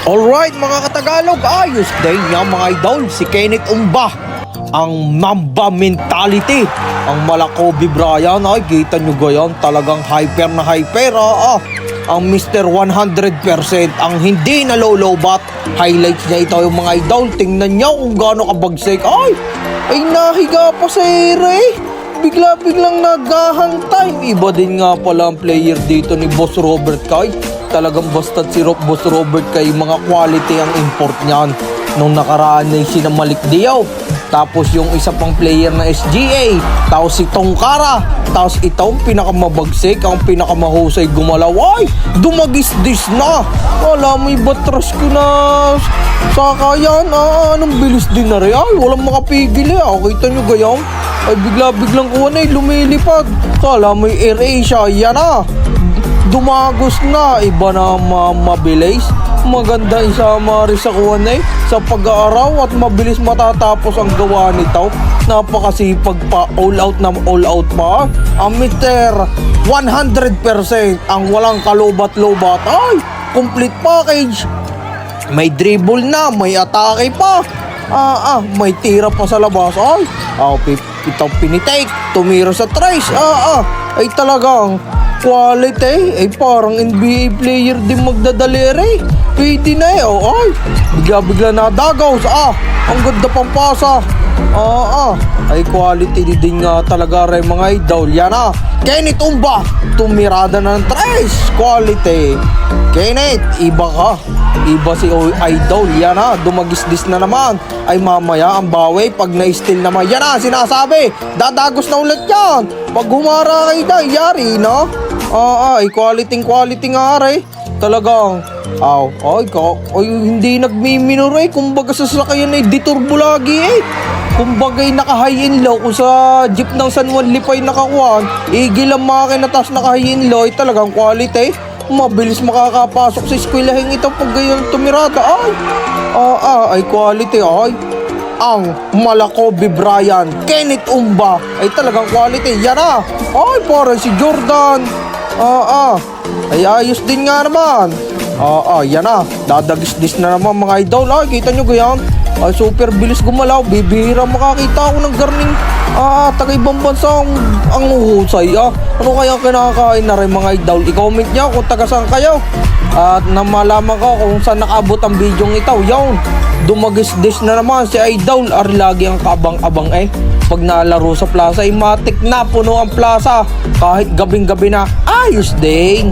Alright mga katagalog, ayos din nga mga idol, si Kenneth Umba. Ang Mamba mentality, ang Malakobi Brian, ay kita nyo gayon, talagang hyper na hyper. Ang Mr. 100%, ang hindi nalolobat. Highlights niya ito yung mga idol, tingnan nyo kung gaano kabagsik. Ay nahiga pa sa ere. Biglang nagahang time. Iba din nga pala ang player dito ni Boss Robert Kay. Talagang bastard si Boss Robert Kay, mga quality ang import niyan. Nung nakaraan ay sinamalik Diaw. Tapos yung isa pang player na SGA. Tapos si Tongkara. Tapos itong pinakamabagsik, ang pinakamahusay gumalaw. Ay, dumagis-dis na. Wala, may batras ko na sakayan. Anong bilis din na rin. Ay, walang makapigil eh. Kita nyo gayong. Ay, biglang kuha na lumilipad. Kala may Air Asia. Yan na. Dumagos na. Iba na mabilis. Maganda isama rin sa kuha na sa pag-aaraw at mabilis matatapos ang gawa nito. Napakasipag pa. All out pa. Ang Mr. 100%. Ang walang kalubat-lubat. Ay, complete package. May dribble na. May atake pa. May tira pa sa labas. Ay, ito pinitake, tumira sa trace. Ay talagang quality. Ay parang NBA player din magdadalere. Pwede na eh. Ay, bigla nadagaw. Ang ganda pang pasa. Ay quality din nga talaga rin mga idol. Yan Kenneth Umba, tumirada na ng trace. Quality. Kenneth, iba ka. Iba si idol. Yan dumagis-dis na naman. Ay mamaya ang bawi pag na-steal naman. Yan sinasabi. Dadagos na ulit yan. Pag humara kay yari no? Ay quality nga rin. Talagang hindi nagmiminor eh. Kumbaga sa sasakyan ay diturbo lagi eh. Kumbaga naka-high and low. Kung sa jeep ng San Juan Lipay nakakuhan, igil ang makina tas naka-high and low, ay talagang quality. Mabilis makakapasok sa eskwelahin ito pag ganyan tumirada. Ay quality. Ang Malakobi Brian, Kenneth Umba, ay talagang quality. Yan ay parang si Jordan. Ay ayos din nga naman. Yan dadagis-dis na naman mga idol. Kita nyo ganyan. Ay super bilis gumalaw. Bibihira makakita ako ng garning taga-ibang bansa ang husay. Ano kaya kinakain na rin mga idol? I-comment nyo kung taga saan kayo. At na malaman ko kung saan nakaabot ang video ito. Yan, dumagis-dis na naman si idol. Ari lagi ang kabang-abang pag nalaro sa plaza ay matik na puno ang plaza. Kahit gabing-gabi na, ayos din.